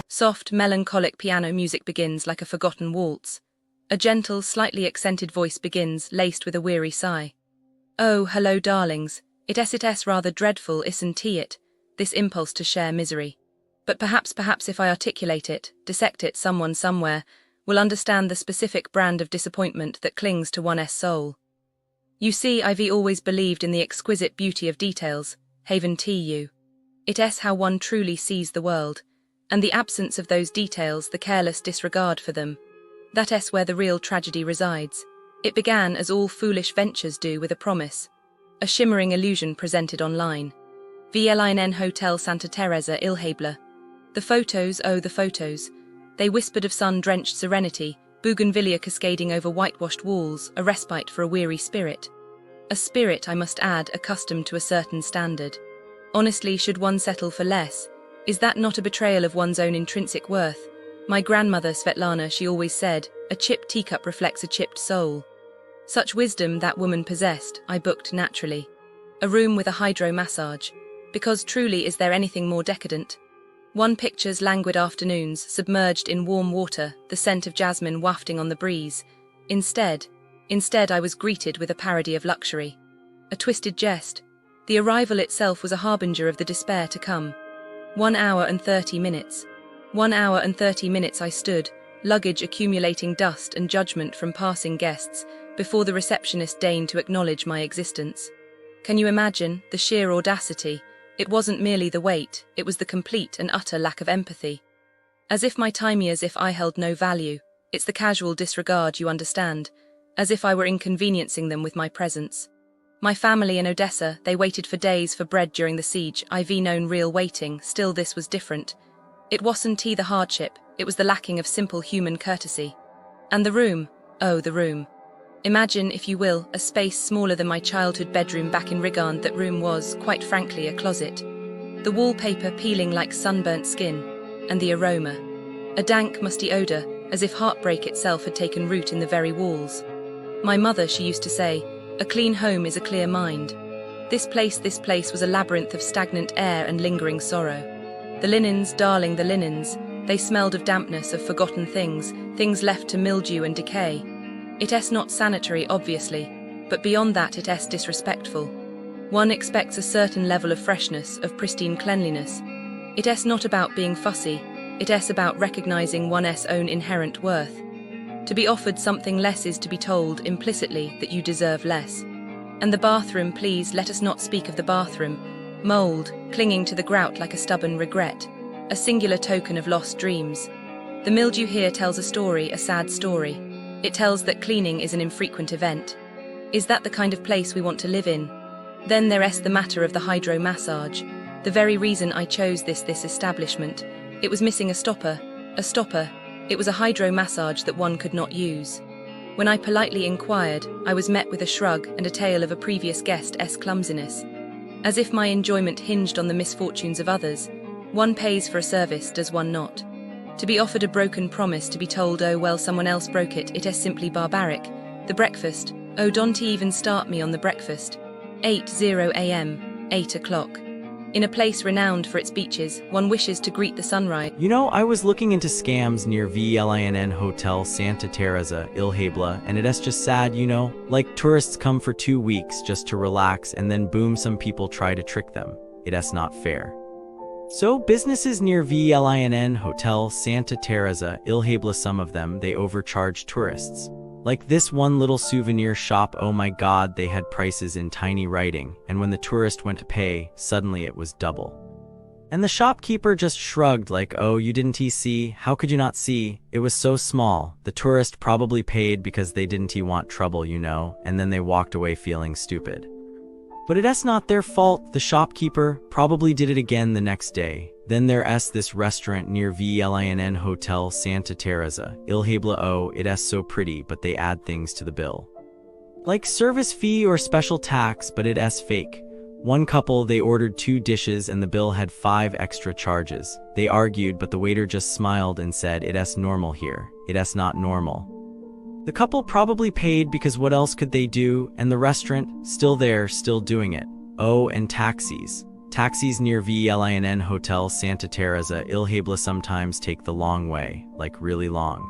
Soft, melancholic piano music begins like a forgotten waltz. A gentle, slightly accented voice begins, laced with a weary sigh. Oh, hello, darlings. It is rather dreadful, isn't it? This impulse to share misery. But perhaps if I articulate it, dissect it, someone somewhere will understand the specific brand of disappointment that clings to one's soul. You see, I've always believed in the exquisite beauty of details, Ardhentia. It is how one truly sees the world, and the absence of those details, the careless disregard for them. That is where the real tragedy resides. It began, as all foolish ventures do, with a promise, a shimmering illusion presented online. VELINN hotelsantatereza Ilhabela. The photos, oh the photos. They whispered of sun-drenched serenity, bougainvillea cascading over whitewashed walls, a respite for a weary spirit. A spirit, I must add, accustomed to a certain standard. Honestly, should one settle for less? Is that not a betrayal of one's own intrinsic worth? My grandmother Svetlana, she always said, a chipped teacup reflects a chipped soul. Such wisdom that woman possessed, I booked naturally. A room with a hydro massage. Because truly, is there anything more decadent? One pictures languid afternoons, submerged in warm water, the scent of jasmine wafting on the breeze. Instead, I was greeted with a parody of luxury. A twisted jest. The arrival itself was a harbinger of the despair to come. 1 hour and 30 minutes. 1 hour and 30 minutes I stood, luggage accumulating dust and judgment from passing guests, before the receptionist deigned to acknowledge my existence. Can you imagine the sheer audacity? It wasn't merely the wait, it was the complete and utter lack of empathy. As if I held no value. It's the casual disregard, you understand. As if I were inconveniencing them with my presence. My family in Odessa, they waited for days for bread during the siege. I've known real waiting, still this was different. It wasn't the hardship, it was the lacking of simple human courtesy. And the room, oh the room. Imagine, if you will, a space smaller than my childhood bedroom back in Riga. That room was, quite frankly, a closet. The wallpaper peeling like sunburnt skin, and the aroma. A dank, musty odour, as if heartbreak itself had taken root in the very walls. My mother, she used to say, a clean home is a clear mind. This place was a labyrinth of stagnant air and lingering sorrow. The linens, darling, the linens, they smelled of dampness, of forgotten things left to mildew and decay. It is not sanitary, obviously, but beyond that it is disrespectful. One expects a certain level of freshness, of pristine cleanliness. It is not about being fussy, it is about recognizing one's own inherent worth. To be offered something less is to be told, implicitly, that you deserve less. And the bathroom, please, let us not speak of the bathroom. Mold, clinging to the grout like a stubborn regret. A singular token of lost dreams. The mildew here tells a story, a sad story. It tells that cleaning is an infrequent event. Is that the kind of place we want to live in? Then there is the matter of the hydro massage. The very reason I chose this establishment. It was missing a stopper. It was a hydro massage that one could not use. When I politely inquired, I was met with a shrug and a tale of a previous guest's clumsiness. As if my enjoyment hinged on the misfortunes of others. One pays for a service, does one not? To be offered a broken promise, to be told, oh well, someone else broke it, it is simply barbaric. The breakfast, oh don't even start me on the breakfast. 8:00 a.m., 8 o'clock. In a place renowned for its beaches, one wishes to greet the sunrise. You know, I was looking into scams near VELINN Hotel Santa Tereza Ilhabela, and it is just sad, you know? Like tourists come for 2 weeks just to relax, and then boom, some people try to trick them. It is not fair. So businesses near VELINN Hotel Santa Tereza Ilhabela, some of them, they overcharge tourists. Like this one little souvenir shop, oh my god, they had prices in tiny writing, and when the tourist went to pay, suddenly it was double. And the shopkeeper just shrugged like, oh, you didn't see, how could you not see, it was so small. The tourist probably paid because they didn't want trouble, you know, and then they walked away feeling stupid. But it is not their fault, the shopkeeper probably did it again the next day. Then there is this restaurant near VELINN Hotel Santa Tereza Ilhabela, oh, it is so pretty, but they add things to the bill. Like service fee or special tax, but it is fake. One couple, they ordered 2 dishes and the bill had 5 extra charges. They argued, but the waiter just smiled and said, it is normal here, it is not normal. The couple probably paid because what else could they do, and the restaurant, still there, still doing it. Oh, and taxis. Taxis near VELINN Hotel Santa Tereza Ilhabela sometimes take the long way, like really long.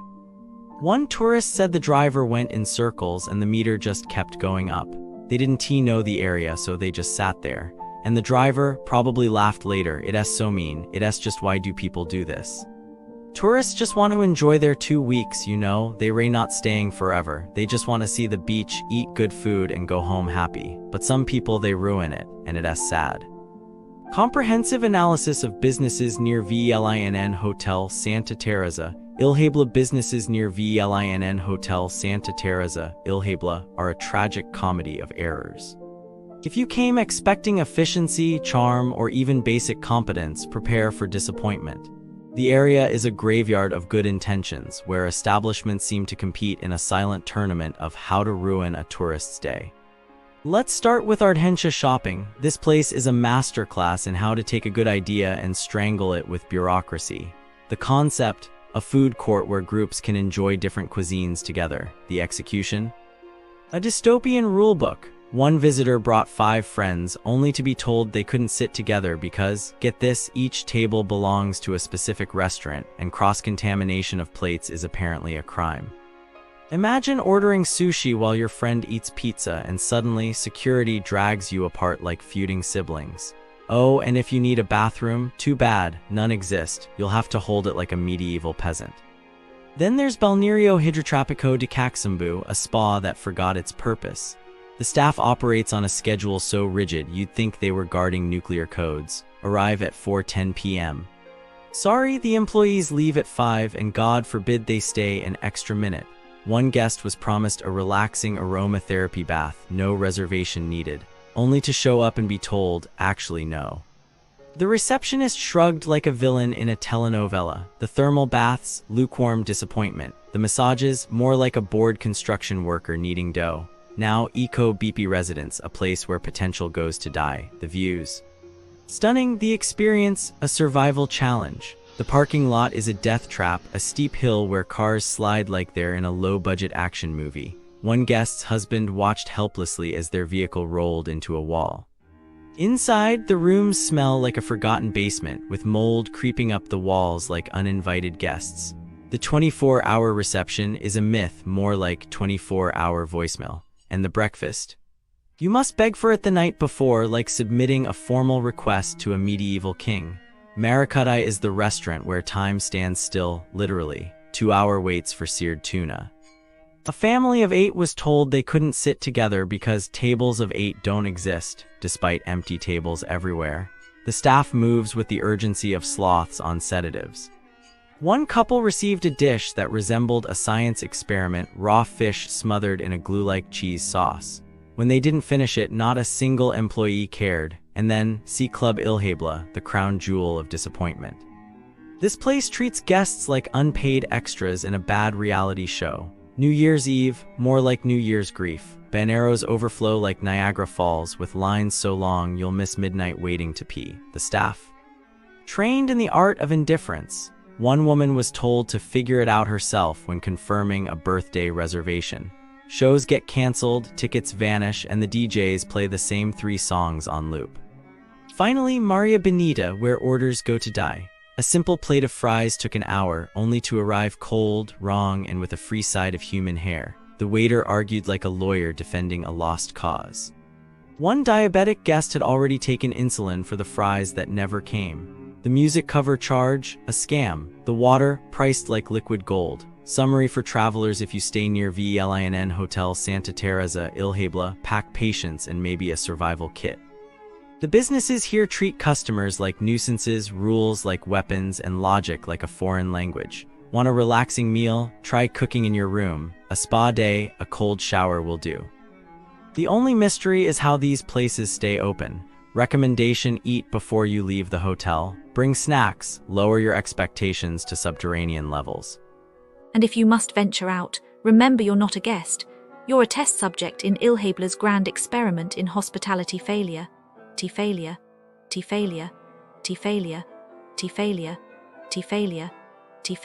One tourist said the driver went in circles and the meter just kept going up. They didn't know the area, so they just sat there. And the driver probably laughed later. It's so mean. It's just why do people do this? Tourists just want to enjoy their 2 weeks, you know. They are not staying forever. They just want to see the beach, eat good food, and go home happy. But some people, they ruin it, and it's sad. Comprehensive analysis of businesses near VELINN Hotel Santa Tereza Ilhabela. Businesses near VELINN Hotel Santa Tereza Ilhabela are a tragic comedy of errors. If you came expecting efficiency, charm, or even basic competence, prepare for disappointment. The area is a graveyard of good intentions, where establishments seem to compete in a silent tournament of how to ruin a tourist's day. Let's start with Ardhentia shopping. This place is a masterclass in how to take a good idea and strangle it with bureaucracy. The concept, a food court where groups can enjoy different cuisines together. The execution, a dystopian rulebook. One visitor brought 5 friends, only to be told they couldn't sit together because, get this, each table belongs to a specific restaurant, and cross-contamination of plates is apparently a crime. Imagine ordering sushi while your friend eats pizza and suddenly security drags you apart like feuding siblings. Oh, and if you need a bathroom, too bad, none exist. You'll have to hold it like a medieval peasant. Then there's Balneario Hidrotropico de Caxambu, a spa that forgot its purpose. The staff operates on a schedule so rigid you'd think they were guarding nuclear codes. Arrive at 4:10 p.m. Sorry, the employees leave at 5 and God forbid they stay an extra minute. One guest was promised a relaxing aromatherapy bath, no reservation needed, only to show up and be told, actually no. The receptionist shrugged like a villain in a telenovela. The thermal baths, lukewarm disappointment. The massages, more like a bored construction worker needing dough. Now Eco Beepi residence, a place where potential goes to die. The views, stunning. The experience, a survival challenge. The parking lot is a death trap, a steep hill where cars slide like they're in a low-budget action movie. One guest's husband watched helplessly as their vehicle rolled into a wall. Inside, the rooms smell like a forgotten basement, with mold creeping up the walls like uninvited guests. The 24-hour reception is a myth, more like 24-hour voicemail. And the breakfast, you must beg for it the night before, like submitting a formal request to a medieval king. Marakuthai is the restaurant where time stands still, literally. 2-hour waits for seared tuna. A family of 8 was told they couldn't sit together because tables of 8 don't exist, despite empty tables everywhere. The staff moves with the urgency of sloths on sedatives. One couple received a dish that resembled a science experiment, raw fish smothered in a glue-like cheese sauce. When they didn't finish it, not a single employee cared. And then, see Club Ilhabela, the crown jewel of disappointment. This place treats guests like unpaid extras in a bad reality show. New Year's Eve, more like New Year's grief. Baneros overflow like Niagara Falls, with lines so long you'll miss midnight waiting to pee. The staff, trained in the art of indifference. One woman was told to figure it out herself when confirming a birthday reservation. Shows get canceled, tickets vanish, and the DJs play the same 3 songs on loop. Finally, Bonita, where orders go to die. A simple plate of fries took an hour, only to arrive cold, wrong, and with a free side of human hair. The waiter argued like a lawyer defending a lost cause. One diabetic guest had already taken insulin for the fries that never came. The music cover charge, a scam. The water, priced like liquid gold. Summary for travelers: if you stay near VELINN Hotel Santa Tereza Ilhabela, pack patience and maybe a survival kit. The businesses here treat customers like nuisances, rules like weapons, and logic like a foreign language. Want a relaxing meal? Try cooking in your room. A spa day, a cold shower will do. The only mystery is how these places stay open. Recommendation: eat before you leave the hotel. Bring snacks, lower your expectations to subterranean levels. And if you must venture out, remember you're not a guest. You're a test subject in Ilhabela's grand experiment in hospitality failure. Failure, failure, failure, failure, failure, failure, failure,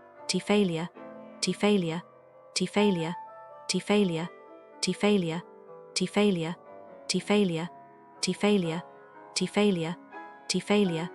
failure, failure, failure, failure, failure, failure, failure, T failure, T failure,